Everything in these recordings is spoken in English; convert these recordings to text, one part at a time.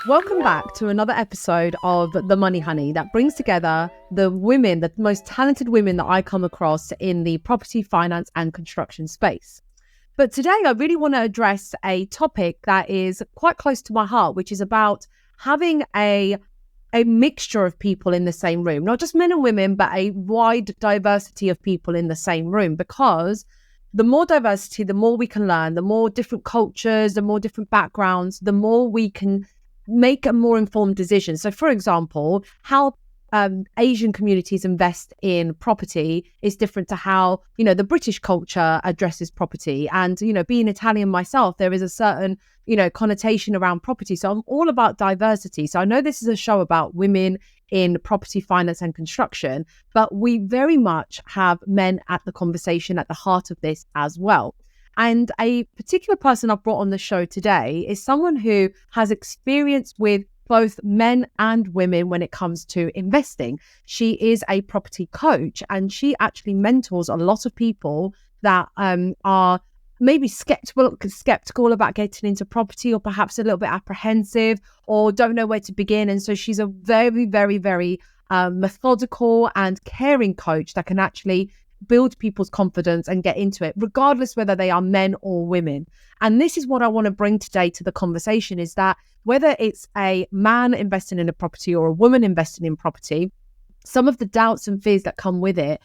Welcome back to another episode of The Money Honey that brings together the women, the most talented women that I come across in the property, finance and construction space. But today I really want to address a topic that is quite close to my heart, which is about having a mixture of people in the same room, not just men and women, but a wide diversity of people in the same room, because the more diversity, the more we can learn, the more different cultures, the more different backgrounds, the more we can make a more informed decision. So for example, how Asian communities invest in property is different to how, the British culture addresses property. And, being Italian myself, there is a certain, connotation around property. So I'm all about diversity. So I know this is a show about women in property, finance and construction, but we very much have men at the conversation at the heart of this as well. And a particular person I've brought on the show today is someone who has experience with both men and women when it comes to investing. She is a property coach and she actually mentors a lot of people that are maybe skeptical about getting into property, or perhaps a little bit apprehensive, or don't know where to begin. And so she's a very, very, very methodical and caring coach that can actually build people's confidence and get into it, regardless whether they are men or women. And this is what I want to bring today to the conversation, is that whether it's a man investing in a property or a woman investing in property, some of the doubts and fears that come with it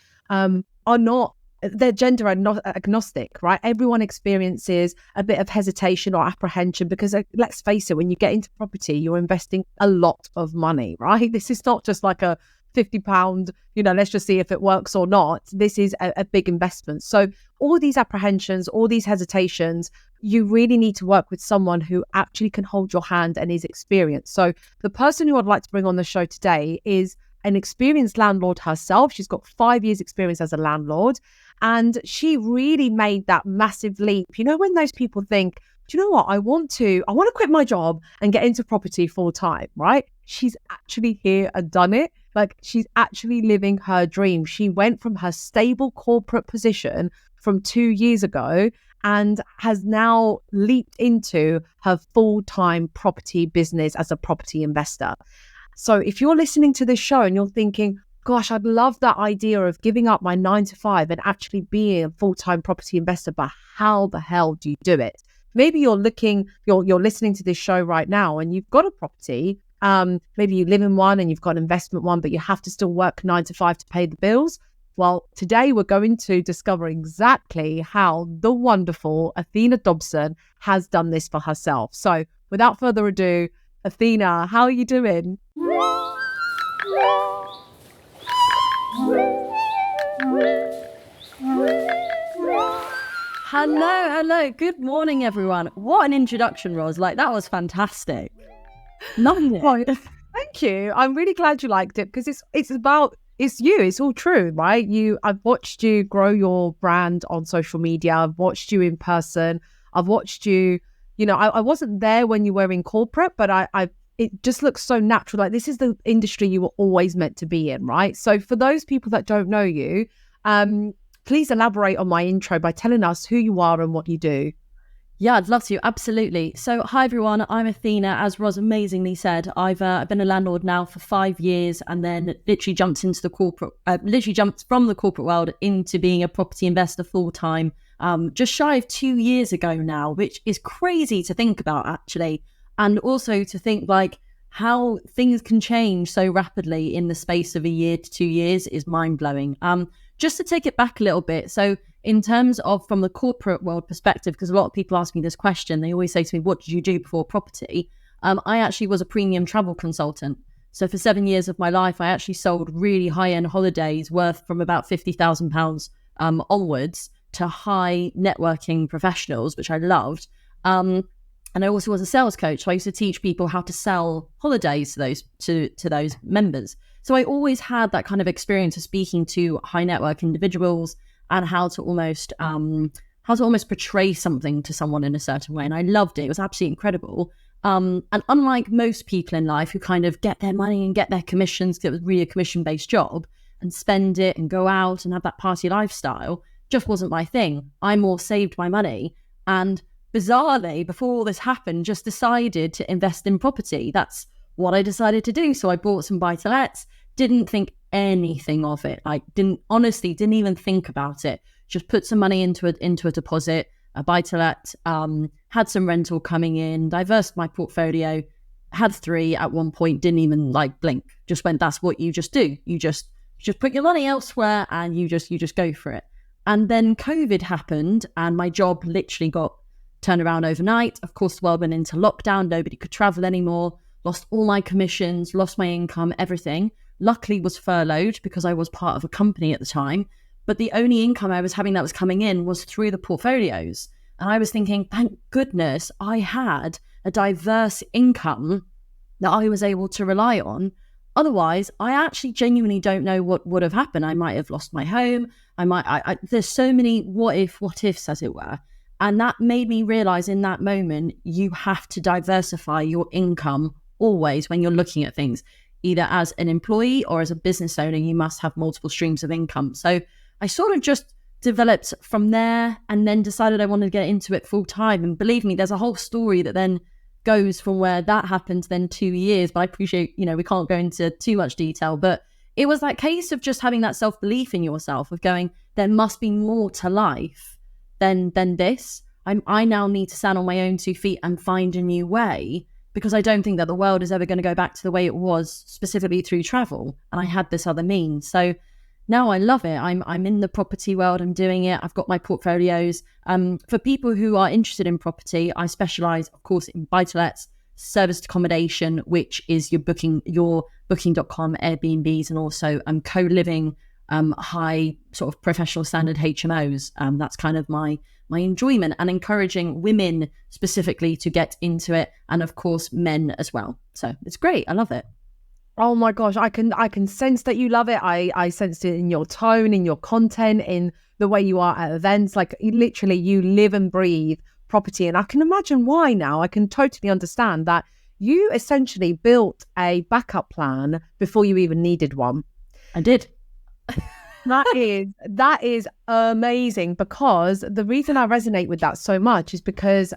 they're gender agnostic, right? Everyone experiences a bit of hesitation or apprehension because, let's face it, when you get into property, you're investing a lot of money, right? This is not just like a £50, let's just see if it works or not. This is a big investment. So all these apprehensions, all these hesitations, you really need to work with someone who actually can hold your hand and is experienced. So the person who I'd like to bring on the show today is an experienced landlord herself. She's got 5 years experience as a landlord, and she really made that massive leap. When those people think, do you know what? I want to quit my job and get into property full time, right? She's actually here and done it. Like, she's actually living her dream. She went from her stable corporate position from 2 years ago and has now leaped into her full-time property business as a property investor. So if you're listening to this show and you're thinking, gosh, I'd love that idea of giving up my 9 to 5 and actually being a full-time property investor, but how the hell do you do it? Maybe you're listening to this show right now and you've got a property. Maybe you live in one and you've got an investment one, but you have to still work 9 to 5 to pay the bills. Well, today we're going to discover exactly how the wonderful Athena Dobson has done this for herself. So without further ado, Athena, how are you doing? Hello. Good morning, everyone. What an introduction, Roz. That was fantastic. Loved it. Well, thank you. I'm really glad you liked it because it's you. It's all true, right? I've watched you grow your brand on social media. I've watched you in person. I've watched you, I wasn't there when you were in corporate, but it just looks so natural. Like, this is the industry you were always meant to be in, right? So for those people that don't know you, please elaborate on my intro by telling us who you are and what you do. Yeah, I'd love to. Absolutely. So hi, everyone. I'm Athena. As Roz amazingly said, I've been a landlord now for 5 years and then literally jumped from the corporate world into being a property investor full time, just shy of 2 years ago now, which is crazy to think about, actually. And also to think how things can change so rapidly in the space of a year to 2 years is mind blowing. Just to take it back a little bit. So in terms of from the corporate world perspective, because a lot of people ask me this question, they always say to me, what did you do before property? I actually was a premium travel consultant. So for 7 years of my life, I actually sold really high-end holidays worth from about £50,000 onwards to high networking professionals, which I loved. And I also was a sales coach. So I used to teach people how to sell holidays to those members. So I always had that kind of experience of speaking to high network individuals and how to almost portray something to someone in a certain way. And I loved it. It was absolutely incredible. And unlike most people in life who kind of get their money and get their commissions, because it was really a commission-based job, and spend it and go out and have that party lifestyle, just wasn't my thing. I more saved my money and bizarrely, before all this happened, just decided to invest in property. That's what I decided to do. So I bought some buy-to-lets, didn't think anything of it. Like didn't even think about it. Just put some money into a deposit, a buy-to-let, had some rental coming in, diversified my portfolio, had 3 at one point, didn't even like blink. Just went, that's what you just do. You just put your money elsewhere and you just go for it. And then COVID happened and my job literally got turned around overnight. Of course, the world went into lockdown. Nobody could travel anymore. Lost all my commissions, lost my income, everything. Luckily was furloughed because I was part of a company at the time. But the only income I was having that was coming in was through the portfolios. And I was thinking, thank goodness I had a diverse income that I was able to rely on. Otherwise, I actually genuinely don't know what would have happened. I might have lost my home. There's so many what ifs, as it were. And that made me realize in that moment, you have to diversify your income always when you're looking at things. Either as an employee or as a business owner, you must have multiple streams of income. So I sort of just developed from there and then decided I wanted to get into it full time. And believe me, there's a whole story that then goes from where that happened, then 2 years. But I appreciate, we can't go into too much detail, but it was that case of just having that self-belief in yourself of going, there must be more to life than this. I now need to stand on my own 2 feet and find a new way, because I don't think that the world is ever going to go back to the way it was, specifically through travel. And I had this other means. So now I love it. I'm in the property world. I'm doing it. I've got my portfolios. For people who are interested in property, I specialize, of course, in buy-to-lets, serviced accommodation, which is your booking.com, Airbnbs, and also co-living, high sort of professional standard HMOs. That's kind of my enjoyment, and encouraging women specifically to get into it, and of course men as well. So it's great. I love it. Oh my gosh, I can sense that you love it. I sensed it in your tone, in your content, in the way you are at events. Like literally you live and breathe property. And I can imagine why now. I can totally understand that you essentially built a backup plan before you even needed one. I did. That is amazing, because the reason I resonate with that so much is because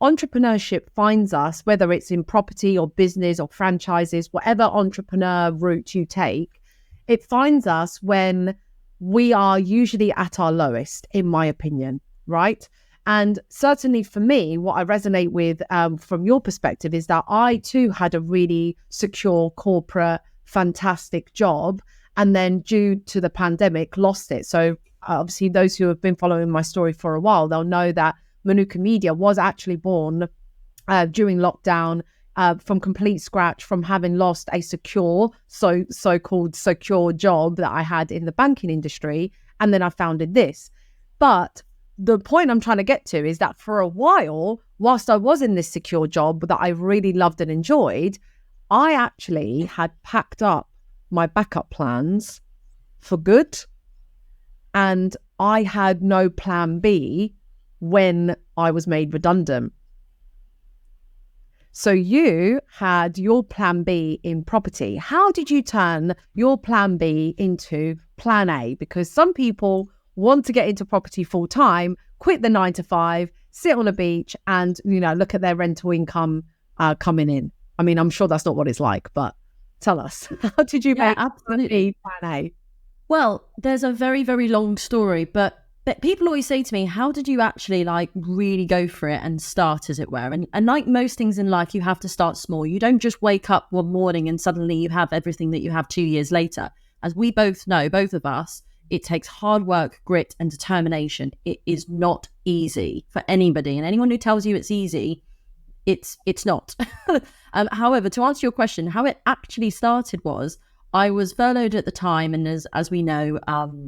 entrepreneurship finds us, whether it's in property or business or franchises, whatever entrepreneur route you take, it finds us when we are usually at our lowest, in my opinion, right? And certainly for me, what I resonate with from your perspective is that I too had a really secure corporate, fantastic job, and then due to the pandemic, lost it. So obviously those who have been following my story for a while, they'll know that Manuka Media was actually born during lockdown from complete scratch, from having lost a secure, so-called secure job that I had in the banking industry. And then I founded this. But the point I'm trying to get to is that for a while, whilst I was in this secure job that I really loved and enjoyed, I actually had packed up my backup plans for good. And I had no plan B when I was made redundant. So you had your plan B in property. How did you turn your plan B into plan A? Because some people want to get into property full time, quit the 9 to 5, sit on a beach and, look at their rental income coming in. I mean, I'm sure that's not what it's like, but tell us, how did you make absolutely plan A? Well, there's a very, very long story, but people always say to me, how did you actually really go for it and start, as it were? And like most things in life, you have to start small. You don't just wake up one morning and suddenly you have everything that you have 2 years later. As we both know, both of us, it takes hard work, grit and determination. It is not easy for anybody. And anyone who tells you it's easy, it's not. However, to answer your question, how it actually started was, I was furloughed at the time, and as we know,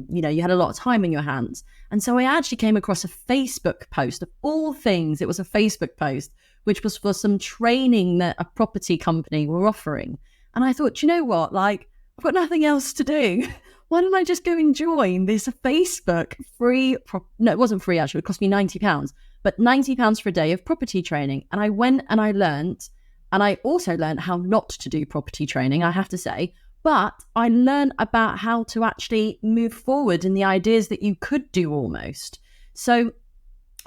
you had a lot of time in your hands. And so I actually came across a Facebook post, of all things. It was a Facebook post, which was for some training that a property company were offering. And I thought, you know what, I've got nothing else to do. Why don't I just go and join this Facebook free? No, it wasn't free actually. It cost me £90, but £90 for a day of property training. And I went and I learned, and I also learned how not to do property training, I have to say. But I learned about how to actually move forward in the ideas that you could do almost. So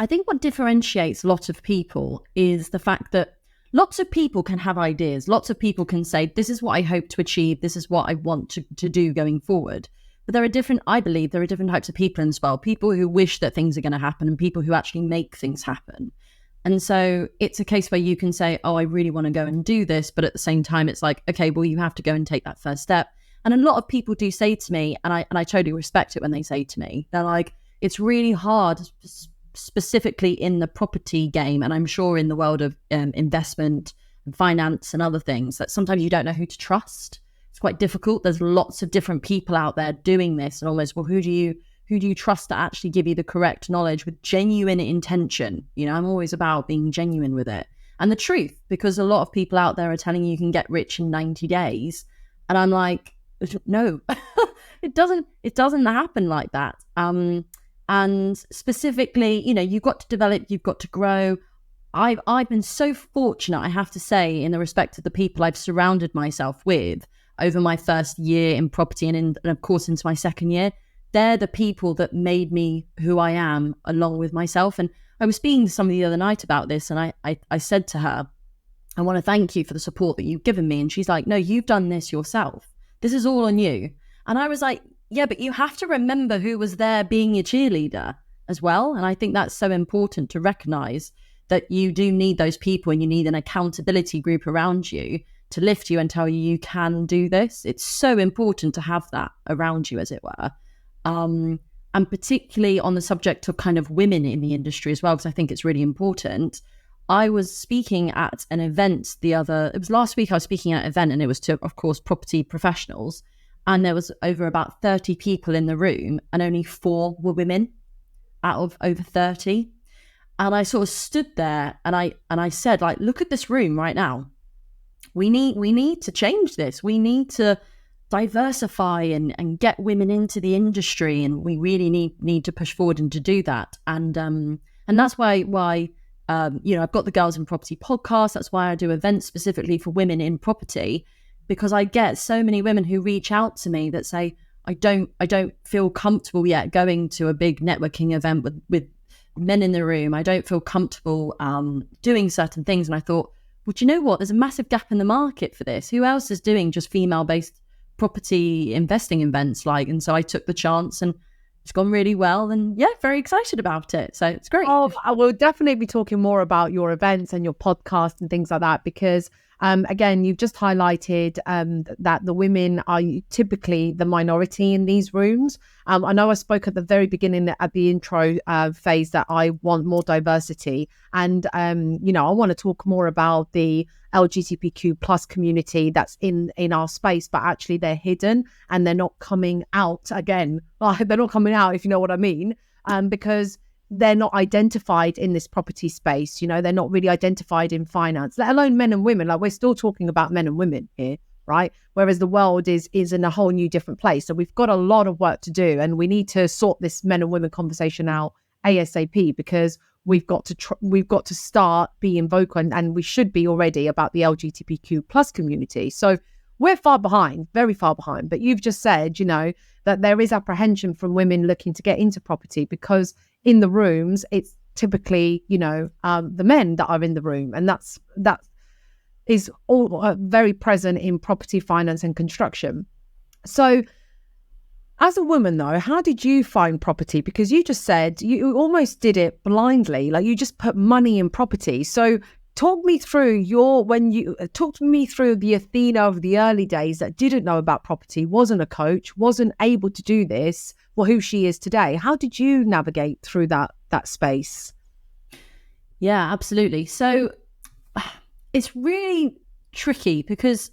I think what differentiates lots of people is the fact that lots of people can have ideas. Lots of people can say, this is what I hope to achieve. This is what I want to do going forward. But I believe there are different types of people as well. People who wish that things are going to happen and people who actually make things happen. And so it's a case where you can say, oh, I really want to go and do this. But at the same time, it's like, okay, well, you have to go and take that first step. And a lot of people do say to me, and I totally respect it when they say to me, they're like, it's really hard, specifically in the property game. And I'm sure in the world of investment and finance and other things, that sometimes you don't know who to trust. It's quite difficult. There's lots of different people out there doing this, and almost, well, who do you trust to actually give you the correct knowledge with genuine intention? You know, I'm always about being genuine with it and the truth, because a lot of people out there are telling you can get rich in 90 days. And I'm like, no, it doesn't happen like that. And specifically, you know, you've got to develop, you've got to grow. I've been so fortunate, I have to say, in the respect of the people I've surrounded myself with over my first year in property and of course into my second year. They're the people that made me who I am, along with myself. And I was speaking to somebody the other night about this, and I said to her, I want to thank you for the support that you've given me. And she's like, no, you've done this yourself. This is all on you. And I was like, yeah, but you have to remember who was there being your cheerleader as well. And I think that's so important to recognize that you do need those people, and you need an accountability group around you to lift you and tell you can do this. It's so important to have that around you, as it were. And particularly on the subject of kind of women in the industry as well, because I think it's really important. I was speaking at an event it was last week I was speaking at an event, and it was to, of course, property professionals. And there was over about 30 people in the room, and only 4 were women out of over 30. And I sort of stood there and I said, like, look at this room right now. We need to change this. We need to diversify and get women into the industry, and we really need to push forward and to do that. And that's why you know, I've got the Girls in Property podcast. That's why I do events specifically for women in property, because I get so many women who reach out to me that say, I don't feel comfortable yet going to a big networking event with men in the room. I don't feel comfortable doing certain things. And I thought, well, do you know what? There's a massive gap in the market for this. Who else is doing just female-based property investing events? And so I took the chance, and it's gone really well, and yeah, very excited about it. So it's great. Oh, I will definitely be talking more about your events and your podcast and things like that, because again, you've just highlighted that the women are typically the minority in these rooms. I know I spoke at the very beginning at the intro phase that I want more diversity, and you know, I want to talk more about the LGBTQ plus community that's in our space, but actually they're hidden and they're not coming out again. They're not coming out, if you know what I mean, because they're not identified in this property space. You know, they're not really identified in finance, let alone men and women. Like, we're still talking about men and women here, right? Whereas the world is in a whole new different place. So we've got a lot of work to do, and we need to sort this men and women conversation out ASAP, because we've got to start being vocal, and we should be already, about the LGBTQ plus community. So we're far behind, very far behind. But you've just said, you know, that there is apprehension from women looking to get into property, because in the rooms, it's typically, you know, the men that are in the room. And that is all very present in property, finance and construction. So as a woman, though, how did you find property? Because you just said you almost did it blindly, like you just put money in property. So talk me through the Athena of the early days that didn't know about property, wasn't a coach, wasn't able to do this, well, who she is today. How did you navigate through that space? Yeah, absolutely. So it's really tricky, because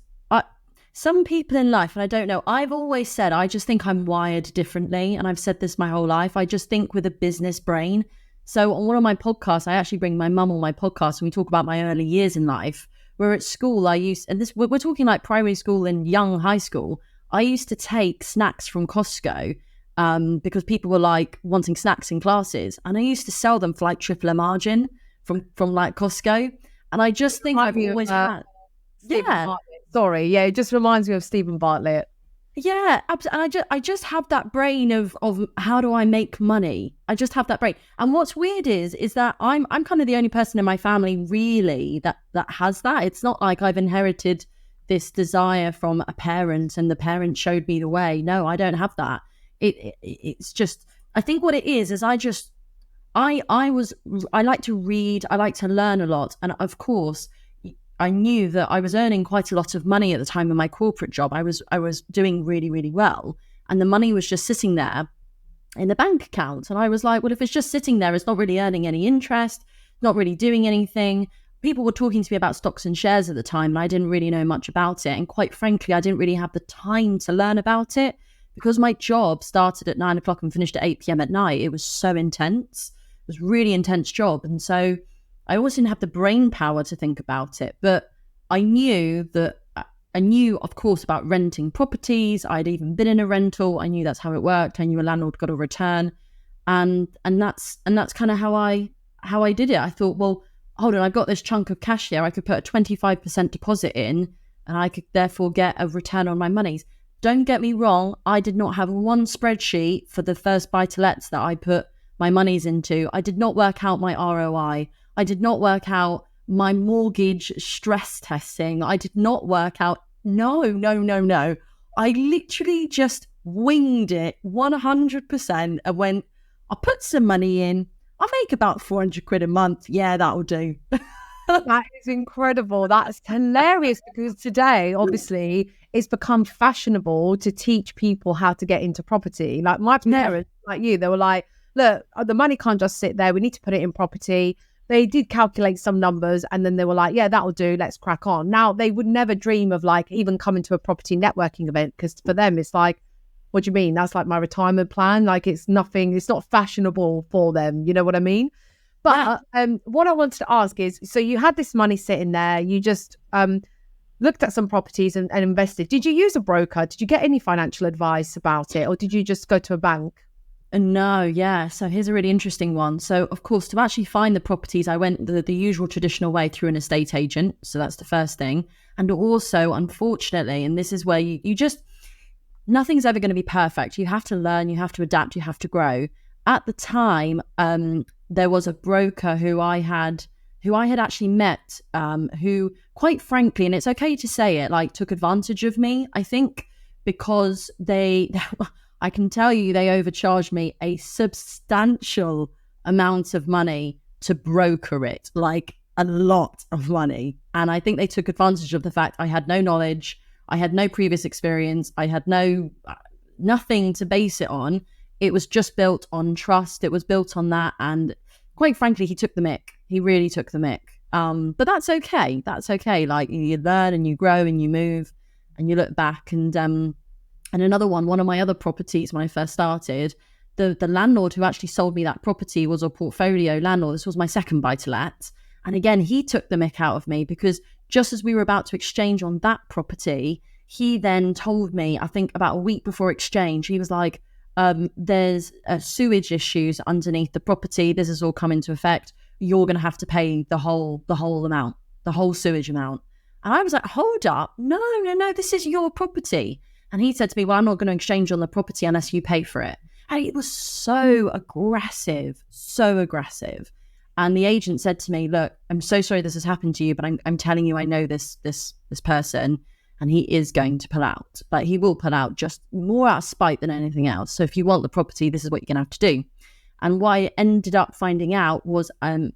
some people in life, and I don't know, I've always said, I just think I'm wired differently. And I've said this my whole life. I just think with a business brain. So on one of my podcasts, I actually bring my mum on my podcast, and we talk about my early years in life. Where at school, we're talking like primary school and young high school. I used to take snacks from Costco because people were like wanting snacks in classes. And I used to sell them for like triple a margin from like Costco. And I just think I've always had. Yeah. Sorry. Yeah. It just reminds me of Stephen Bartlett. Yeah, absolutely. And I just have that brain of how do I make money? I just have that brain. And what's weird is that I'm kind of the only person in my family really that has that. It's not like I've inherited this desire from a parent and the parent showed me the way. No, I don't have that. It's just, I think what it is I like to read, I like to learn a lot, and of course I knew that I was earning quite a lot of money at the time of my corporate job. I was doing really, really well. And the money was just sitting there in the bank account. And I was like, well, if it's just sitting there, it's not really earning any interest, not really doing anything. People were talking to me about stocks and shares at the time, and I didn't really know much about it. And quite frankly, I didn't really have the time to learn about it because my job started at 9 o'clock and finished at 8 p.m. at night. It was so intense. It was a really intense job. And so I always didn't have the brain power to think about it, but I knew, of course, about renting properties. I'd even been in a rental. I knew that's how it worked. I knew a landlord got a return, and that's kind of how I did it. I thought, well, hold on, I've got this chunk of cash here. I could put a 25% deposit in, and I could therefore get a return on my monies. Don't get me wrong. I did not have one spreadsheet for the first buy-to-lets that I put my monies into. I did not work out my ROI. I did not work out my mortgage stress testing. I did not work out. No. I literally just winged it 100% and went, I'll put some money in. I'll make about 400 quid a month. Yeah, that'll do. That is incredible. That's hilarious because today, obviously, it's become fashionable to teach people how to get into property. Like my parents, like you, they were like, look, the money can't just sit there. We need to put it in property. They did calculate some numbers and then they were like, yeah, that'll do. Let's crack on. Now, they would never dream of like even coming to a property networking event because for them, it's like, what do you mean? That's like my retirement plan. Like it's nothing, it's not fashionable for them. You know what I mean? But what I wanted to ask is, so you had this money sitting there, you just looked at some properties and invested. Did you use a broker? Did you get any financial advice about it? Or did you just go to a bank? No, yeah. So here's a really interesting one. So of course, to actually find the properties, I went the usual traditional way through an estate agent. So that's the first thing. And also, unfortunately, and this is where you just, nothing's ever going to be perfect. You have to learn, you have to adapt, you have to grow. At the time, there was a broker who I had actually met, who quite frankly, and it's okay to say it, like took advantage of me, I think, because I can tell you they overcharged me a substantial amount of money to broker it, like a lot of money. And I think they took advantage of the fact I had no knowledge, I had no previous experience, I had nothing to base it on. It was just built on trust. It was built on that. And quite frankly, he took the mick. He really took the mick. But that's okay. That's okay. Like you learn and you grow and you move and you look back. And another one of my other properties when I first started, the landlord who actually sold me that property was a portfolio landlord. This was my second buy-to-let. And again, he took the mick out of me because just as we were about to exchange on that property, he then told me, I think about a week before exchange, he was like, there's sewage issues underneath the property. This has all come into effect. You're going to have to pay the whole amount, the whole sewage amount. And I was like, hold up. No, this is your property. And he said to me, well, I'm not going to exchange on the property unless you pay for it. And it was so aggressive. And the agent said to me, look, I'm so sorry this has happened to you, but I'm telling you, I know this person and he is going to pull out. But he will pull out just more out of spite than anything else. So if you want the property, this is what you're going to have to do. And what I ended up finding out was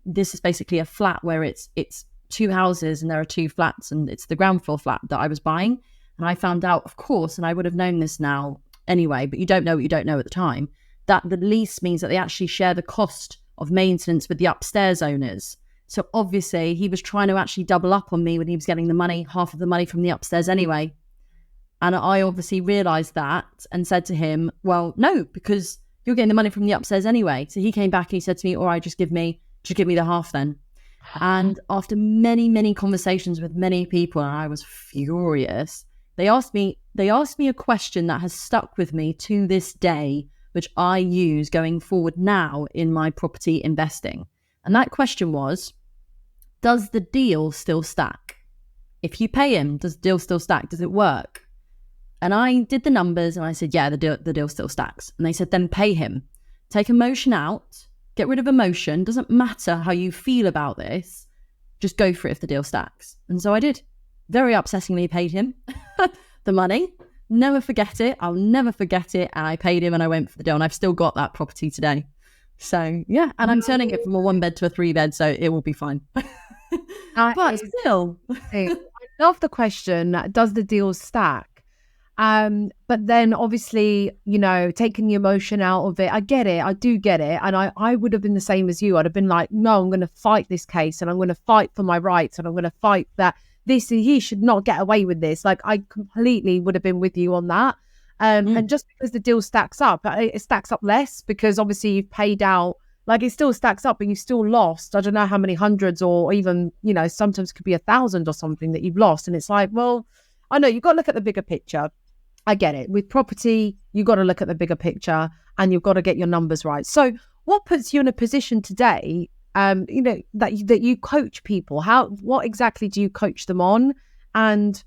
this is basically a flat where it's two houses and there are two flats and it's the ground floor flat that I was buying. And I found out, of course, and I would have known this now anyway, but you don't know what you don't know at the time, that the lease means that they actually share the cost of maintenance with the upstairs owners. So obviously he was trying to actually double up on me when he was getting the money, half of the money from the upstairs anyway. And I obviously realised that and said to him, well, no, because you're getting the money from the upstairs anyway. So he came back and he said to me, all right, just give me the half then. And after many, many conversations with many people, and I was furious, they asked me a question that has stuck with me to this day, which I use going forward now in my property investing. And that question was, does the deal still stack? If you pay him, does the deal still stack? Does it work? And I did the numbers and I said, yeah, the deal still stacks. And they said, then pay him. Take emotion out. Get rid of emotion. Doesn't matter how you feel about this. Just go for it if the deal stacks. And so I did. Very upsettingly paid him the money. Never forget it. I'll never forget it. And I paid him and I went for the deal. And I've still got that property today. So yeah, and I'm turning it from a 1 bed to a 3 bed. So it will be fine. But still. I love the question, does the deal stack? But then obviously, taking the emotion out of it, I get it. I do get it. And I would have been the same as you. I'd have been like, no, I'm going to fight this case and I'm going to fight for my rights and I'm going to fight that he should not get away with this. Like, I completely would have been with you on that. And just because the deal stacks up, it stacks up less because obviously you've paid out, like it still stacks up, but you've still lost. I don't know how many hundreds or even, sometimes it could be 1,000 or something that you've lost. And it's like, well, I know you've got to look at the bigger picture. I get it. With property, you've got to look at the bigger picture and you've got to get your numbers right. So what puts you in a position today, that you coach people? What exactly do you coach them on? And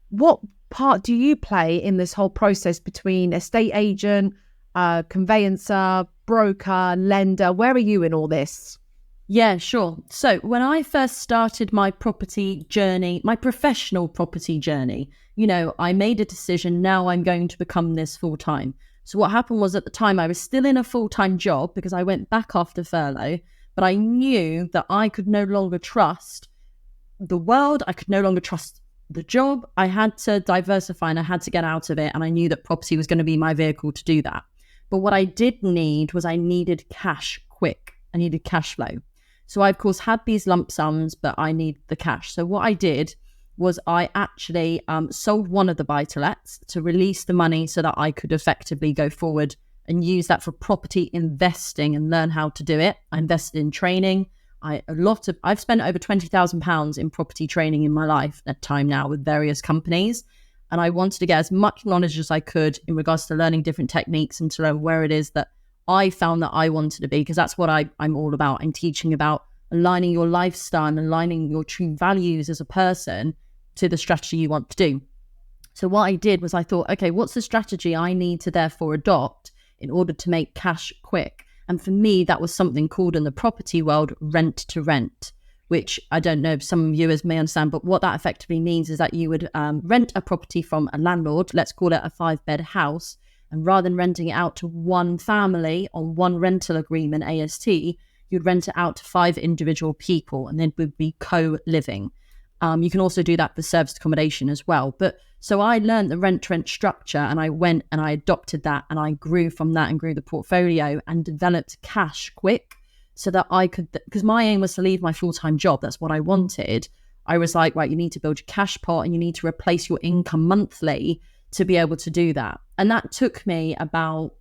what part do you play in this whole process between estate agent, conveyancer, broker, lender? Where are you in all this? Yeah, sure. So when I first started my property journey, my professional property journey, I made a decision, now I'm going to become this full time. So what happened was at the time I was still in a full-time job because I went back after furlough, but I knew that I could no longer trust the world. I could no longer trust the job. I had to diversify and I had to get out of it. And I knew that property was going to be my vehicle to do that. But what I did need was I needed cash quick. I needed cash flow. So I, of course, had these lump sums, but I need the cash. So what I did was I actually sold one of the buy-to-lets to release the money so that I could effectively go forward and use that for property investing and learn how to do it. I invested in training. I've spent over £20,000 in property training in my life at time now with various companies. And I wanted to get as much knowledge as I could in regards to learning different techniques and to learn where it is that I found that I wanted to be, because that's what I'm all about. I'm teaching about aligning your lifestyle and aligning your true values as a person to the strategy you want to do. So what I did was I thought, okay, what's the strategy I need to therefore adopt in order to make cash quick? And for me, that was something called in the property world rent to rent, which I don't know if some viewers may understand, but what that effectively means is that you would rent a property from a landlord, let's call it a 5-bed house, and rather than renting it out to one family on one rental agreement, AST, you'd rent it out to 5 individual people and then would be co-living. You can also do that for serviced accommodation as well. But so I learned the rent-to-rent structure and I went and I adopted that and I grew from that and grew the portfolio and developed cash quick so that I could, because my aim was to leave my full-time job. That's what I wanted. I was like, right, you need to build your cash pot and you need to replace your income monthly to be able to do that. And that took me about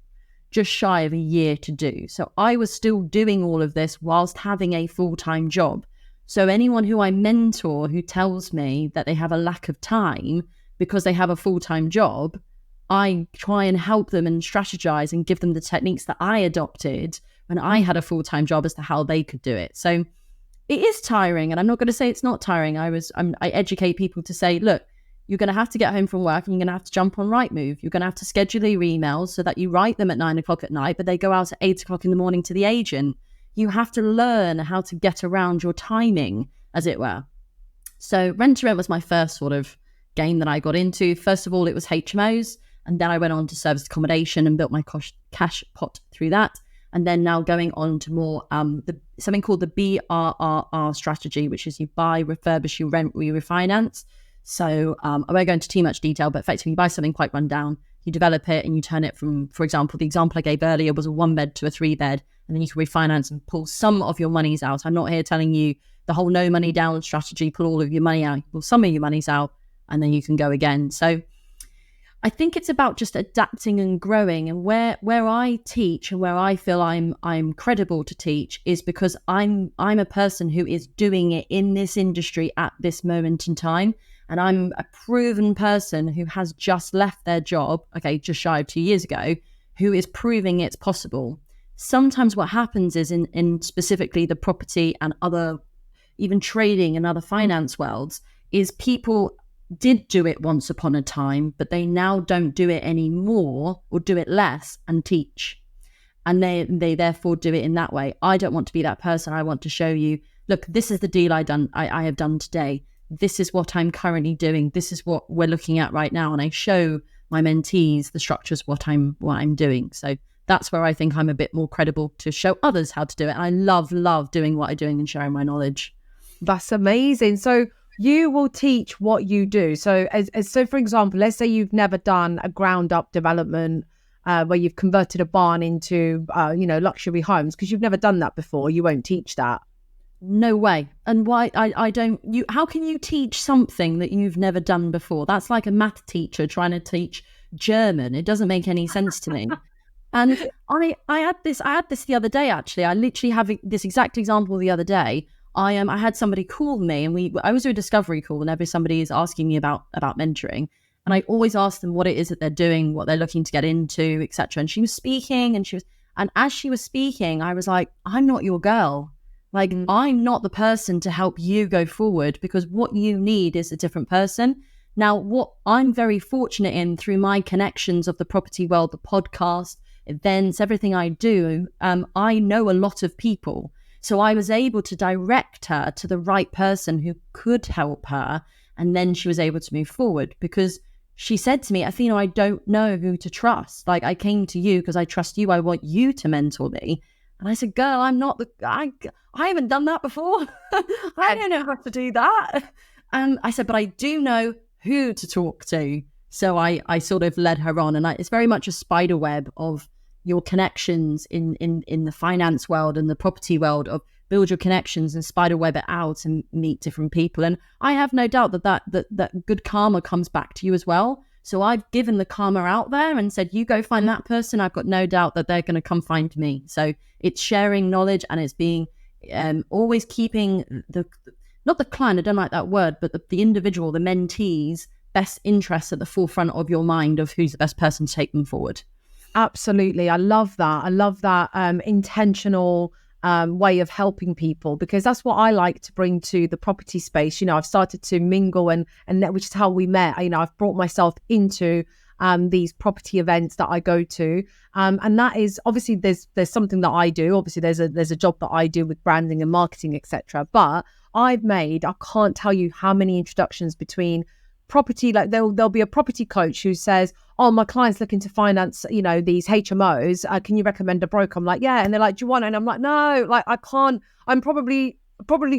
just shy of a year to do. So I was still doing all of this whilst having a full-time job. So anyone who I mentor who tells me that they have a lack of time because they have a full-time job, I try and help them and strategize and give them the techniques that I adopted when I had a full-time job as to how they could do it. So it is tiring, and I'm not going to say it's not tiring. I educate people to say, look, you're going to have to get home from work and you're going to have to jump on Rightmove. You're going to have to schedule your emails so that you write them at 9 o'clock at night, but they go out at 8 o'clock in the morning to the agent. You have to learn how to get around your timing, as it were. So rent to rent was my first sort of game that I got into. First of all, it was HMOs. And then I went on to serviced accommodation and built my cash pot through that. And then now going on to more something called the BRRR strategy, which is you buy, refurbish, you rent, you refinance. So I won't go into too much detail, but effectively you buy something quite run down, you develop it and you turn it from, for example, the example I gave earlier was a 1-bed to a 3-bed, and then you can refinance and pull some of your monies out. I'm not here telling you the whole no money down strategy, pull all of your money out, you pull some of your monies out and then you can go again. So I think it's about just adapting and growing, and where I teach and where I feel I'm credible to teach is because I'm a person who is doing it in this industry at this moment in time. And I'm a proven person who has just left their job, just shy of 2 years ago, who is proving it's possible. Sometimes what happens is in specifically the property and other, even trading and other finance worlds, is people did do it once upon a time, but they now don't do it anymore or do it less and teach. And they therefore do it in that way. I don't want to be that person. I want to show you, look, this is the deal I have done today. This is what I'm currently doing. This is what we're looking at right now. And I show my mentees the structures, what I'm doing. So that's where I think I'm a bit more credible to show others how to do it. And I love doing what I'm doing and sharing my knowledge. That's amazing. So you will teach what you do. So so for example, let's say you've never done a ground up development where you've converted a barn into, luxury homes, because you've never done that before. You won't teach that. No way. And why I don't, how can you teach something that you've never done before? That's like a math teacher trying to teach German. It doesn't make any sense to me. And I had this the other day, actually. I literally have this exact example the other day. I had somebody call me, and I always do a discovery call whenever somebody is asking me about mentoring. And I always ask them what it is that they're doing, what they're looking to get into, etc. And she was speaking, and as she was speaking, I was like, I'm not your girl. Like, I'm not the person to help you go forward, because what you need is a different person. Now, what I'm very fortunate in through my connections of the property world, the podcast, events, everything I do, I know a lot of people. So I was able to direct her to the right person who could help her. And then she was able to move forward, because she said to me, Athena, I don't know who to trust. Like, I came to you because I trust you. I want you to mentor me. And I said, girl, I haven't done that before. I don't know how to do that. And I said, but I do know who to talk to. So I sort of led her on. And it's very much a spider web of your connections in the finance world and the property world, of build your connections and spider web it out and meet different people. And I have no doubt that good karma comes back to you as well. So I've given the karma out there and said, you go find that person. I've got no doubt that they're going to come find me. So it's sharing knowledge, and it's being always keeping not the client, I don't like that word, but the individual, the mentee's best interests at the forefront of your mind of who's the best person to take them forward. Absolutely. I love that. I love that intentional way of helping people, because that's what I like to bring to the property space. I've started to mingle and which is how we met. I've brought myself into these property events that I go to, and that is obviously there's something that I do. Obviously, there's a job that I do with branding and marketing, etc. But I can't tell you how many introductions between property. Like there'll be a property coach who says, oh, my client's looking to finance, these HMOs. Can you recommend a broker? I'm like, yeah. And they're like, do you want it? And I'm like, no, like I can't. I'm probably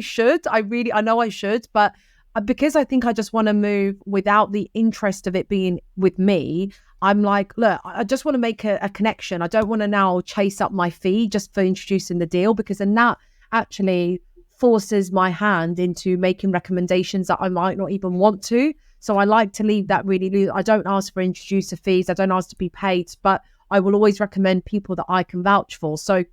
should. I know I should, but because I think I just want to move without the interest of it being with me, I'm like, look, I just want to make a connection. I don't want to now chase up my fee just for introducing the deal, because then that actually forces my hand into making recommendations that I might not even want to. So I like to leave that really loose. I don't ask for introducer fees. I don't ask to be paid, but I will always recommend people that I can vouch for. So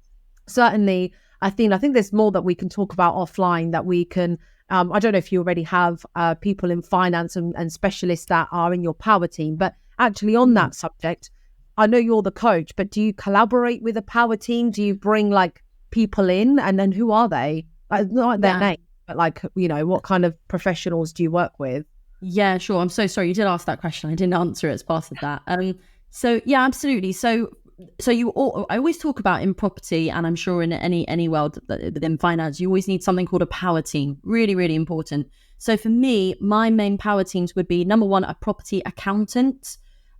certainly, I think there's more that we can talk about offline that we can. I don't know if you already have people in finance and specialists that are in your power team, but actually on that subject, I know you're the coach, but do you collaborate with a power team? Do you bring like people in, and then who are they? Not like their name, but like, what kind of professionals do you work with? Yeah, sure. I'm so sorry. You did ask that question. I didn't answer it as part of that. So yeah, absolutely. So I always talk about in property, and I'm sure in any world within finance, you always need something called a power team. Really, really important. So for me, my main power teams would be, number one, a property accountant.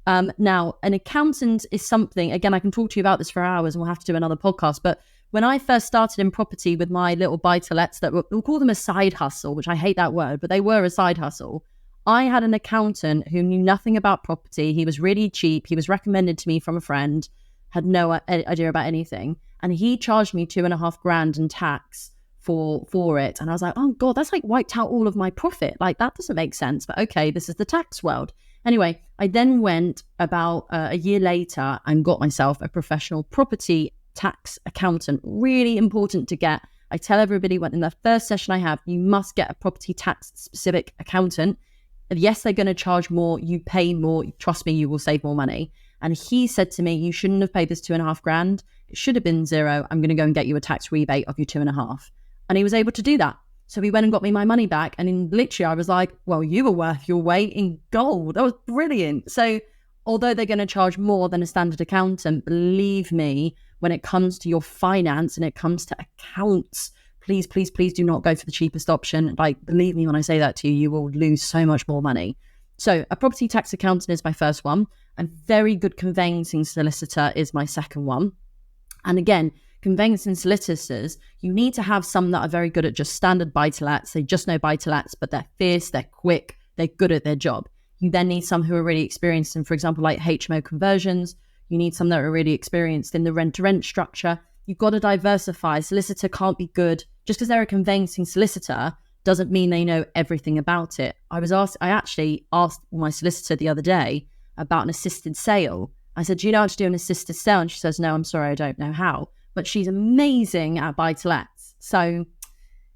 Now, an accountant is something, again, I can talk to you about this for hours, and we'll have to do another podcast. But when I first started in property with my little buy-to-lets, we'll call them a side hustle, which I hate that word, but they were a side hustle. I had an accountant who knew nothing about property. He was really cheap. He was recommended to me from a friend, had no idea about anything. And he charged me $2,500 in tax for it. And I was like, oh God, that's like wiped out all of my profit. Like, that doesn't make sense. But okay, this is the tax world. Anyway, I then went about a year later and got myself a professional property tax accountant. Really important to get. I tell everybody in the first session I have, you must get a property tax specific accountant. Yes, they're going to charge more. You pay more. Trust me, you will save more money. And he said to me, you shouldn't have paid this $2,500. It should have been $0. I'm going to go and get you a tax rebate of your $2,500. And he was able to do that. So he went and got me my money back. And literally I was like, well, you were worth your weight in gold. That was brilliant. So although they're going to charge more than a standard accountant, believe me, when it comes to your finance and it comes to accounts, please, please, please do not go for the cheapest option. Like, believe me when I say that to you, you will lose so much more money. So a property tax accountant is my first one. A very good conveyancing solicitor is my second one. And again, conveyancing solicitors, you need to have some that are very good at just standard buy-to-lets. They just know buy-to-lets, but they're fierce, they're quick, they're good at their job. You then need some who are really experienced in, for example, like HMO conversions. You need some that are really experienced in the rent-to-rent structure. You've got to diversify. Solicitor can't be good. Just because they're a conveyancing solicitor doesn't mean they know everything about it. I actually asked my solicitor the other day about an assisted sale. I said, do you know how to do an assisted sale? And she says, no, I'm sorry, I don't know how. But she's amazing at buy-to-lets. So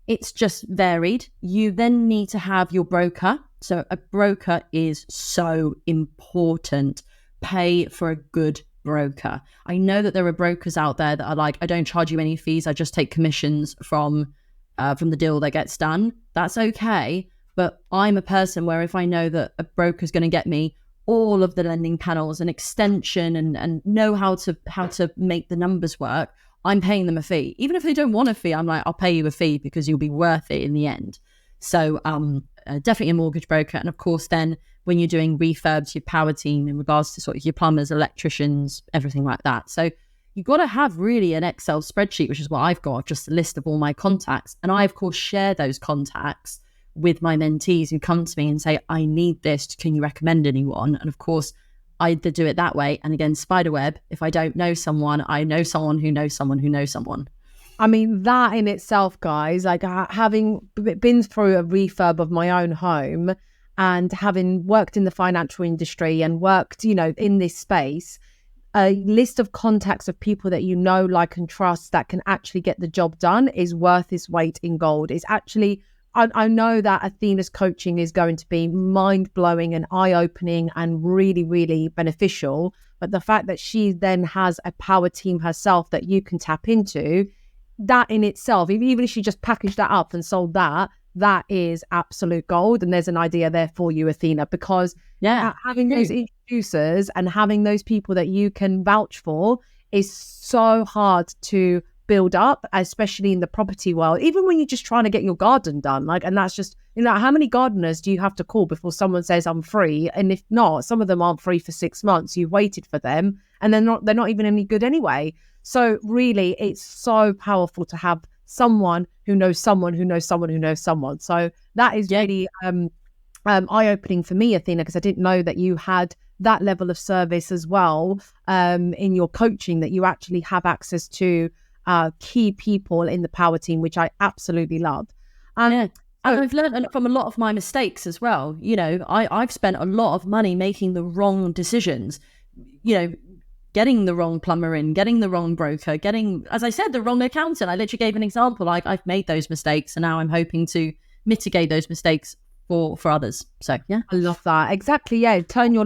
it's just varied. You then need to have your broker. So a broker is so important. Pay for a good broker. I know that there are brokers out there that are like, I don't charge you any fees. I just take commissions from the deal that gets done. That's okay. But I'm a person where if I know that a broker's going to get me all of the lending panels and extension and know how to make the numbers work, I'm paying them a fee. Even if they don't want a fee, I'm like, I'll pay you a fee because you'll be worth it in the end. So definitely a mortgage broker. And of course, then when you're doing refurbs, your power team in regards to sort of your plumbers, electricians, everything like that. So you've got to have really an Excel spreadsheet, which is what I've got, just a list of all my contacts. And I, of course, share those contacts with my mentees who come to me and say, I need this. Can you recommend anyone? And of course, I either do it that way. And again, spiderweb, if I don't know someone, I know someone who knows someone who knows someone. I mean, that in itself, guys, like having been through a refurb of my own home and having worked in the financial industry and worked, in this space, a list of contacts of people that you know, like, and trust that can actually get the job done is worth its weight in gold. It's actually, I know that Athena's coaching is going to be mind-blowing and eye-opening and really, really beneficial. But the fact that she then has a power team herself that you can tap into, that in itself, even if she just packaged that up and sold that, that is absolute gold. And there's an idea there for you, Athena, because having those introducers and having those people that you can vouch for is so hard to build up, especially in the property world, even when you're just trying to get your garden done. And that's just, how many gardeners do you have to call before someone says I'm free? And if not, some of them aren't free for 6 months. You've waited for them and they're not even any good anyway. So really, it's so powerful to have someone who knows someone who knows someone who knows someone. So that is really eye-opening for me, Athena, because I didn't know that you had that level of service as well in your coaching, that you actually have access to key people in the power team, which I absolutely love. And I've learned from a lot of my mistakes as well. I've spent a lot of money making the wrong decisions, getting the wrong plumber in, getting the wrong broker, getting, as I said, the wrong accountant. I literally gave an example. I've made those mistakes and now I'm hoping to mitigate those mistakes for others. So, yeah. I love that. Exactly. Yeah. Turn your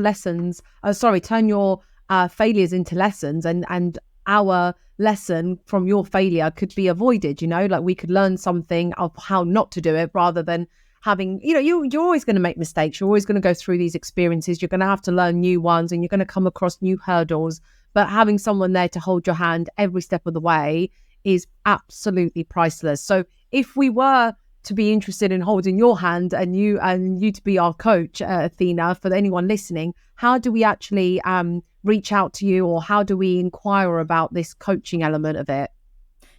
failures into lessons, and our lesson from your failure could be avoided, like we could learn something of how not to do it rather than having, you're always going to make mistakes. You're always going to go through these experiences. You're going to have to learn new ones and you're going to come across new hurdles. But having someone there to hold your hand every step of the way is absolutely priceless. So if we were to be interested in holding your hand and you to be our coach, Athena, for anyone listening, how do we actually reach out to you, or how do we inquire about this coaching element of it?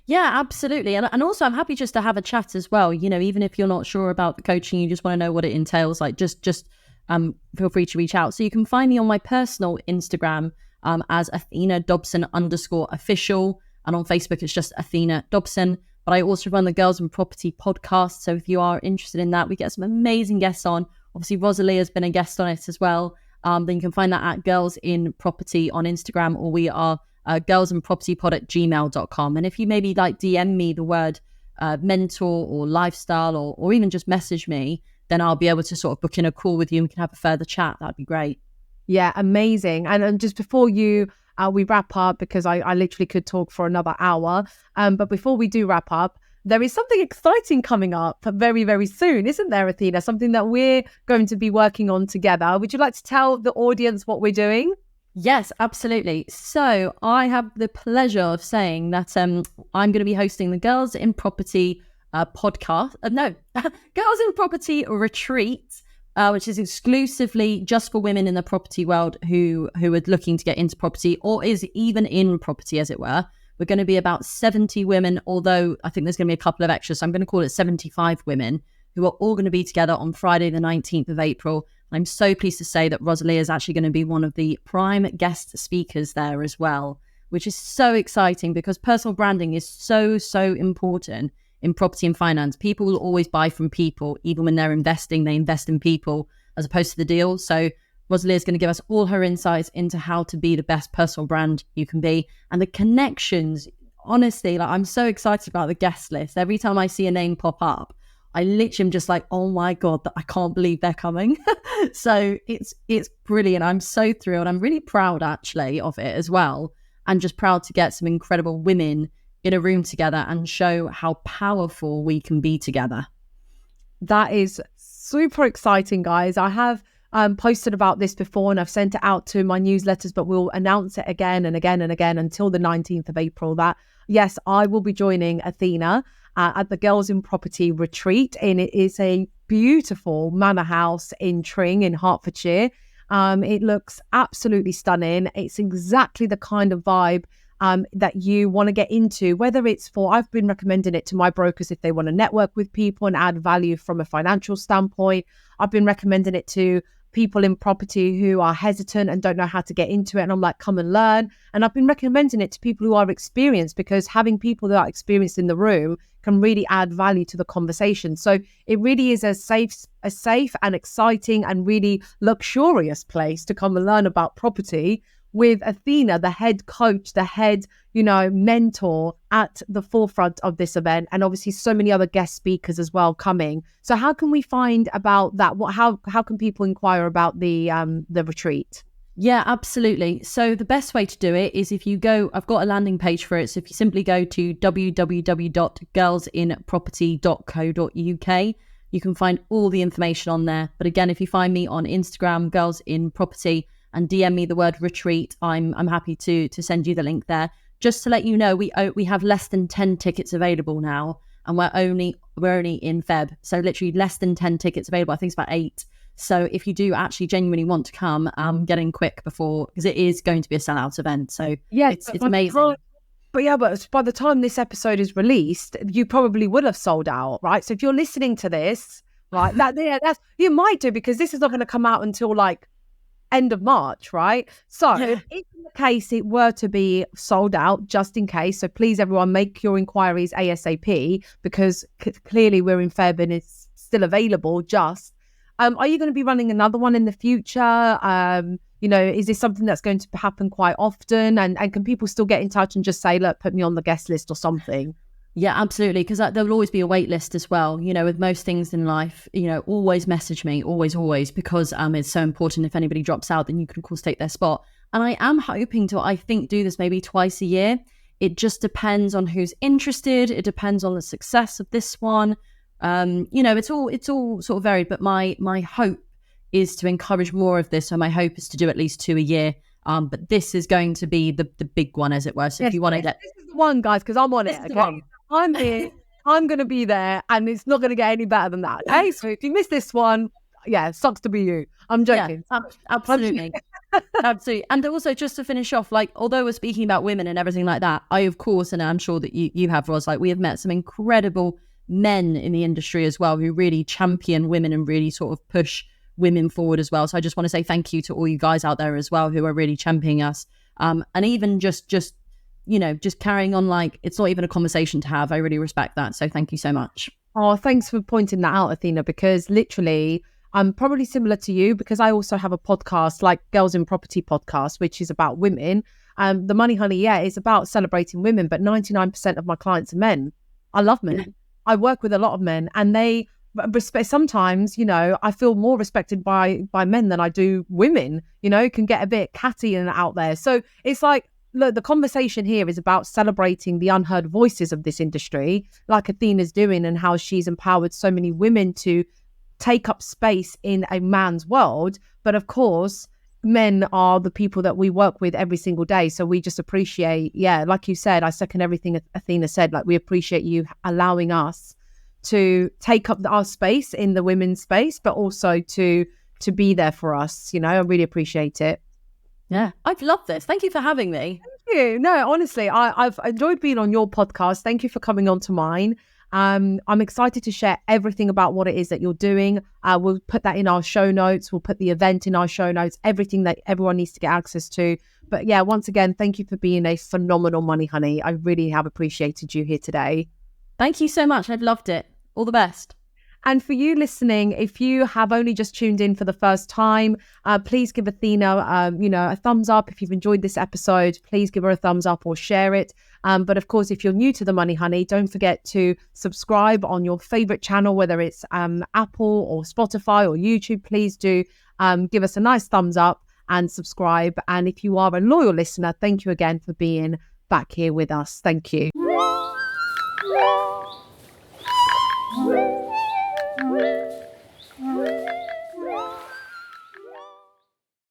Yeah, absolutely. And also I'm happy just to have a chat as well. Even if you're not sure about the coaching, you just want to know what it entails, like just feel free to reach out. So you can find me on my personal Instagram as Athena Dobson _official. And on Facebook, it's just Athena Dobson. But I also run the Girls in Property podcast. So if you are interested in that, we get some amazing guests on. Obviously, Rosalie has been a guest on it as well. Then you can find that at Girls in Property on Instagram, or we are girlsinpropertypod@gmail.com. And if you maybe DM me the word mentor or lifestyle, or even just message me, then I'll be able to sort of book in a call with you and we can have a further chat. That'd be great. Yeah, amazing. And just before we wrap up, because I literally could talk for another hour. But before we do wrap up, there is something exciting coming up very, very soon, isn't there, Athena? Something that we're going to be working on together. Would you like to tell the audience what we're doing? Yes, absolutely. So I have the pleasure of saying that I'm going to be hosting the Girls in Property podcast. Girls in Property retreat, which is exclusively just for women in the property world who are looking to get into property or is even in property, as it were. We're going to be about 70 women, although I think there's going to be a couple of extras. So I'm going to call it 75 women who are all going to be together on Friday, the 19th of April. I'm so pleased to say that Rosalie is actually going to be one of the prime guest speakers there as well, which is so exciting because personal branding is so, so important in property and finance. People will always buy from people. Even when they're investing, they invest in people as opposed to the deal. So Rosalie is going to give us all her insights into how to be the best personal brand you can be. And the connections, honestly, I'm so excited about the guest list. Every time I see a name pop up, I literally am just like, oh my God, I can't believe they're coming. So it's brilliant. I'm so thrilled. I'm really proud actually of it as well. And just proud to get some incredible women in a room together and show how powerful we can be together. That is super exciting, guys. I have posted about this before and I've sent it out to my newsletters, but we'll announce it again and again and again until the 19th of April that, yes, I will be joining Athena at the Girls in Property retreat. And it is a beautiful manor house in Tring in Hertfordshire. It looks absolutely stunning. It's exactly the kind of vibe that you want to get into, whether it's I've been recommending it to my brokers if they want to network with people and add value from a financial standpoint. I've been recommending it to people in property who are hesitant and don't know how to get into it. And I'm like, come and learn. And I've been recommending it to people who are experienced because having people that are experienced in the room can really add value to the conversation. So it really is a safe and exciting and really luxurious place to come and learn about property with Athena, the head coach, the head, mentor at the forefront of this event. And obviously so many other guest speakers as well coming. So how can we find about that? How can people inquire about the retreat? Yeah, absolutely. So the best way to do it is if you go, I've got a landing page for it. So if you simply go to www.girlsinproperty.co.uk, you can find all the information on there. But again, if you find me on Instagram, Girls in Property, and DM me the word retreat, I'm happy to send you the link there. Just to let you know, we have less than 10 tickets available now, and we're only in Feb, so literally less than 10 tickets available. I think it's about 8. So if you do actually genuinely want to come, get in quick before, because it is going to be a sellout event. So yeah, it's amazing. But by the time this episode is released, you probably would have sold out, right? So if you're listening to this, right, that's you might do, because this is not going to come out until end of March, right? So if in the case it were to be sold out, just in case, so please everyone make your inquiries ASAP, because clearly we're in Feb and it's still available. Are you going to be running another one in the future? Is this something that's going to happen quite often? And can people still get in touch and just say, look, put me on the guest list or something? Yeah, absolutely. Because there will always be a wait list as well. With most things in life, always message me, always, because it's so important. If anybody drops out, then you can of course take their spot. And I am hoping to, do this maybe twice a year. It just depends on who's interested. It depends on the success of this one. It's all sort of varied. But my hope is to encourage more of this. So my hope is to do at least 2 a year. But this is going to be the big one, as it were. So if you want to get... This is the one, guys, because I'm on it. Okay? I'm here. I'm going to be there, and it's not going to get any better than that. Okay? So if you miss this one, sucks to be you. I'm joking. Yeah, absolutely. Absolutely. And also, just to finish off, although we're speaking about women and everything like that, I, of course, and I'm sure that you have, Ros, we have met some incredible men in the industry as well who really champion women and really sort of push women forward as well. So I just want to say thank you to all you guys out there as well who are really championing us. And even just carrying on, it's not even a conversation to have. I really respect that. So thank you so much. Oh, thanks for pointing that out, Athena, because literally I'm probably similar to you, because I also have a podcast like Girls in Property podcast, which is about women. The Money Honey, is about celebrating women, but 99% of my clients are men. I love men. I work with a lot of men, and they respect. Sometimes, I feel more respected by men than I do women. It can get a bit catty and out there. So it's look, the conversation here is about celebrating the unheard voices of this industry, like Athena's doing, and how she's empowered so many women to take up space in a man's world. But of course, men are the people that we work with every single day. So we just appreciate, like you said, I second everything Athena said. Like, we appreciate you allowing us to take up our space in the women's space, but also to be there for us. You know, I really appreciate it. Yeah, I've loved this. Thank you for having me. Thank you. No, honestly, I've enjoyed being on your podcast. Thank you for coming on to mine. I'm excited to share everything about what it is that you're doing. We'll put that in our show notes. We'll put the event in our show notes, everything that everyone needs to get access to. But yeah, once again, thank you for being a phenomenal money honey. I really have appreciated you here today. Thank you so much. I've loved it. All the best. And for you listening, if you have only just tuned in for the first time, please give Athena, a thumbs up. If you've enjoyed this episode, please give her a thumbs up or share it. But of course, if you're new to The Money Honey, don't forget to subscribe on your favorite channel, whether it's Apple or Spotify or YouTube. Please do give us a nice thumbs up and subscribe. And if you are a loyal listener, thank you again for being back here with us. Thank you.